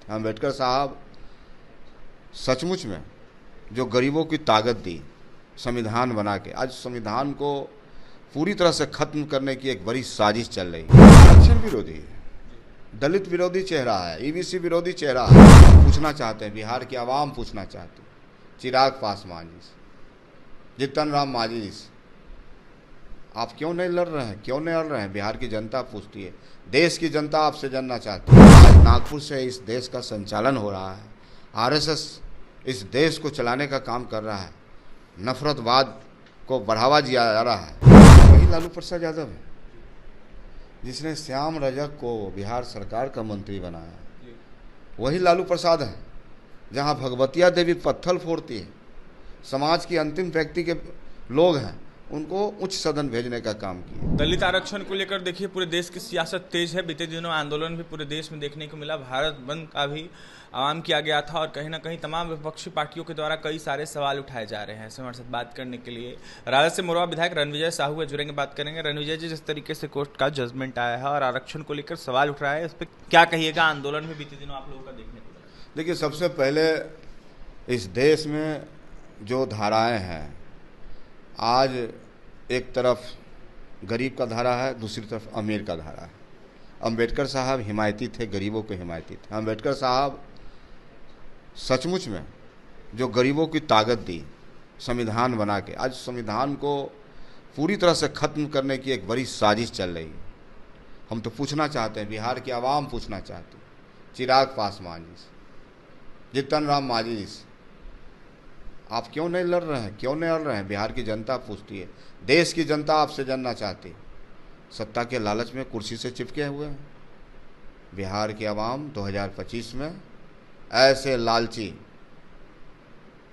अम्बेडकर साहब सचमुच में जो गरीबों की ताकत दी, संविधान बना के, आज संविधान को पूरी तरह से खत्म करने की एक बड़ी साजिश चल रही है। आरक्षण विरोधी है, दलित विरोधी चेहरा है, ईबीसी विरोधी चेहरा है। पूछना चाहते हैं, बिहार की आवाम पूछना चाहती है, चिराग पासवान जी से, जीतन राम मांझी जी से, आप क्यों नहीं लड़ रहे हैं, क्यों नहीं लड़ रहे हैं? बिहार की जनता पूछती है, देश की जनता आपसे जानना चाहती है। आज नागपुर से इस देश का संचालन हो रहा है, आरएसएस इस देश को चलाने का काम कर रहा है, नफरतवाद को बढ़ावा दिया जा रहा है। वही लालू प्रसाद यादव है जिसने श्याम रजक को बिहार सरकार का मंत्री बनाया। वही लालू प्रसाद है जहां भगवतिया देवी पत्थर फोड़ती है, समाज की अंतिम व्यक्ति के लोग हैं उनको उच्च सदन भेजने का काम किया। दलित आरक्षण को लेकर देखिए पूरे देश की सियासत तेज है। बीते दिनों आंदोलन भी पूरे देश में देखने को मिला, भारत बंद का भी आह्वान किया गया था और कहीं ना कहीं तमाम विपक्षी पार्टियों के द्वारा कई सारे सवाल उठाए जा रहे हैं। ऐसे हमारे साथ बात करने के लिए राजद से मोरवा विधायक रणविजय साहू है, जुड़ेंगे, बात करेंगे। रणविजय जी, जिस तरीके से कोर्ट का जजमेंट आया है और आरक्षण को लेकर सवाल उठ रहा है, इस पर क्या कहिएगा? आंदोलन में बीते दिनों आप लोगों का देखने को मिला। देखिए, सबसे पहले इस देश में जो धाराएं हैं, आज एक तरफ गरीब का धारा है, दूसरी तरफ अमीर का धारा है। अम्बेडकर साहब हिमायती थे, गरीबों के हिमायती थे। अम्बेडकर साहब सचमुच में जो गरीबों की ताकत दी, संविधान बना के, आज संविधान को पूरी तरह से खत्म करने की एक बड़ी साजिश चल रही है। हम तो पूछना चाहते हैं, बिहार की आवाम पूछना चाहती है, चिराग पासवान जी से, जीतन राम मांझी जी से, आप क्यों नहीं लड़ रहे हैं, क्यों नहीं लड़ रहे हैं? बिहार की जनता पूछती है, देश की जनता आपसे जानना चाहती है। सत्ता के लालच में कुर्सी से चिपके हुए हैं। बिहार की आवाम 2025 में ऐसे लालची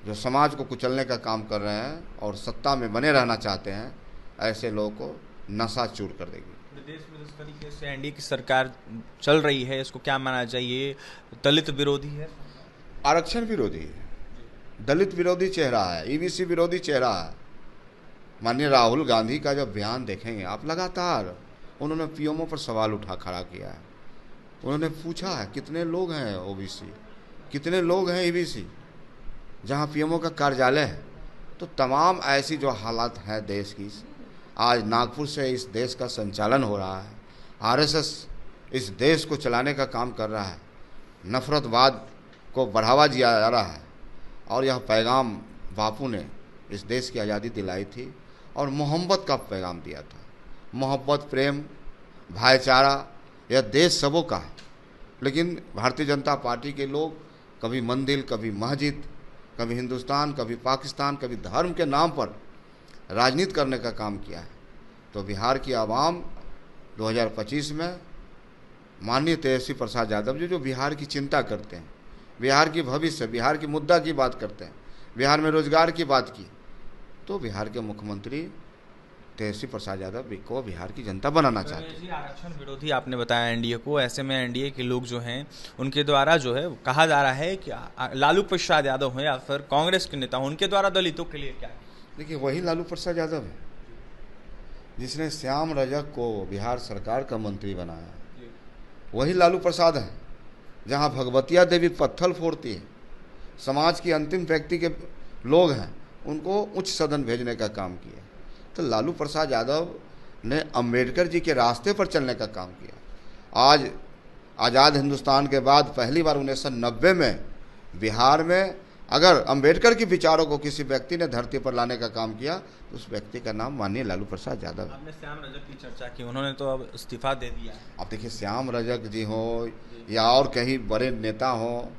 जो समाज को कुचलने का काम कर रहे हैं और सत्ता में बने रहना चाहते हैं, ऐसे लोगों को नशा चूर कर देगी। देश में जिस तरीके से एनडीए की सरकार चल रही है, इसको क्या माना चाहिए? दलित विरोधी है, आरक्षण विरोधी है, दलित विरोधी चेहरा है, ईबीसी विरोधी चेहरा है। माननीय राहुल गांधी का जब बयान देखेंगे आप, लगातार उन्होंने पीएमओ पर सवाल खड़ा किया है। उन्होंने पूछा है कितने लोग हैं ओबीसी, कितने लोग हैं ईबीसी, जहां पीएमओ का कार्यालय है। तो तमाम ऐसी जो हालात हैं देश की, आज नागपुर से इस देश का संचालन हो रहा है, आरएसएस इस देश को चलाने का काम कर रहा है, नफरतवाद को बढ़ावा दिया जा रहा है। और यह पैगाम बापू ने इस देश की आज़ादी दिलाई थी और मोहब्बत का पैगाम दिया था। मोहब्बत, प्रेम, भाईचारा, यह देश सबों का है। लेकिन भारतीय जनता पार्टी के लोग कभी मंदिर, कभी मस्जिद, कभी हिंदुस्तान, कभी पाकिस्तान, कभी धर्म के नाम पर राजनीति करने का काम किया है। तो बिहार की आवाम 2025 में माननीय तेजस्वी प्रसाद यादव जी जो बिहार की चिंता करते हैं, बिहार की भविष्य, बिहार की मुद्दा की बात करते हैं, बिहार में रोजगार की बात की, तो बिहार के मुख्यमंत्री तेजस्वी प्रसाद यादव को बिहार की जनता बनाना चाहती है। आरक्षण विरोधी आपने बताया एनडीए को, ऐसे में एनडीए के लोग जो हैं उनके द्वारा जो है कहा जा रहा है कि लालू प्रसाद यादव हैं या फिर कांग्रेस के नेता, उनके द्वारा दलितों के लिए क्या? देखिए, वही लालू प्रसाद यादव है जिसने श्याम रजक को बिहार सरकार का मंत्री बनाया। वही लालू प्रसाद है जहां भगवतिया देवी पत्थर फोड़ती है, समाज की अंतिम व्यक्ति के लोग हैं उनको उच्च सदन भेजने का काम किया। तो लालू प्रसाद यादव ने अंबेडकर जी के रास्ते पर चलने का काम किया। आज आज़ाद हिंदुस्तान के बाद पहली बार 1990 में बिहार में अगर अंबेडकर के विचारों को किसी व्यक्ति ने धरती पर लाने का काम किया तो उस व्यक्ति का नाम माननीय लालू प्रसाद यादव है। आपने श्याम रजक की चर्चा की, उन्होंने तो अब इस्तीफा दे दिया है। अब देखिए, श्याम रजक जी हो या और कहीं बड़े नेता हो,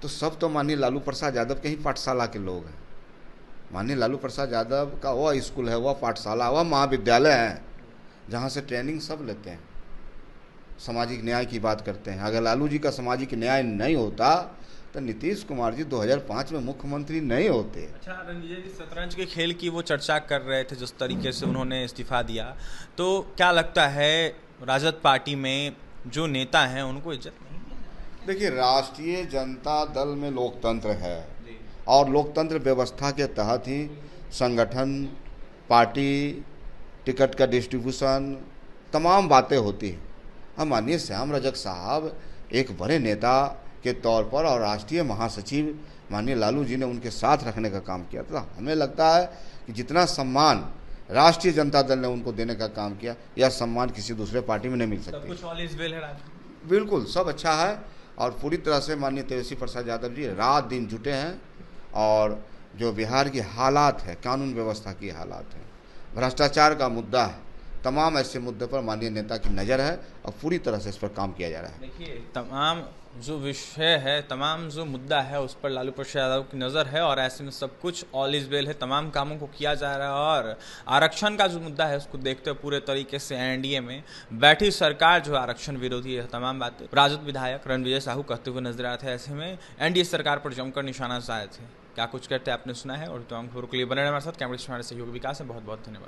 तो सब तो माननीय लालू प्रसाद यादव के ही पाठशाला के लोग हैं। माननीय लालू प्रसाद यादव का वह स्कूल है, वह पाठशाला, वह महाविद्यालय है जहाँ से ट्रेनिंग सब लेते हैं, सामाजिक न्याय की बात करते हैं। अगर लालू जी का सामाजिक न्याय नहीं होता तो नीतीश कुमार जी 2005 में मुख्यमंत्री नहीं होते। अच्छा, रणविजय जी, शतरंज के खेल की वो चर्चा कर रहे थे जिस तरीके से उन्होंने इस्तीफा दिया, तो क्या लगता है राजद पार्टी में जो नेता हैं उनको इज्जत नहीं? देखिए, राष्ट्रीय जनता दल में लोकतंत्र है और लोकतंत्र व्यवस्था के तहत ही संगठन, पार्टी, टिकट का डिस्ट्रीब्यूशन, तमाम बातें होती हैं। अब माननीय श्याम रजक साहब एक बड़े नेता, के तौर पर और राष्ट्रीय महासचिव माननीय लालू जी ने उनके साथ रखने का काम किया था। हमें लगता है कि जितना सम्मान राष्ट्रीय जनता दल ने उनको देने का काम किया, यह सम्मान किसी दूसरे पार्टी में नहीं मिल सब सकती। कुछ ऑल इज वेल है राजनीति। बिल्कुल सब अच्छा है और पूरी तरह से माननीय तेजस्वी प्रसाद यादव जी रात दिन जुटे हैं और जो बिहार की हालात है, कानून व्यवस्था की हालात है, भ्रष्टाचार का मुद्दा है, तमाम ऐसे मुद्दे पर माननीय नेता की नज़र है और पूरी तरह से इस पर काम किया जा रहा है। देखिए, तमाम जो विषय है, तमाम जो मुद्दा है, उस पर लालू प्रसाद यादव की नज़र है और ऐसे में सब कुछ ऑल इज वेल है, तमाम कामों को किया जा रहा है। और आरक्षण का जो मुद्दा है उसको देखते हुए पूरे तरीके से एनडीए में बैठी सरकार जो आरक्षण विरोधी है, तमाम बातें राजद विधायक रणविजय साहू कहते हुए नजर आते हैं। ऐसे में एनडीए सरकार पर जमकर निशाना साधे थे। क्या कुछ कहते हैं आपने सुना है और तमाम खबरों के लिए बने रहे हमारे साथ। कैमरे से हमारे सहयोगी विकास है। बहुत बहुत धन्यवाद।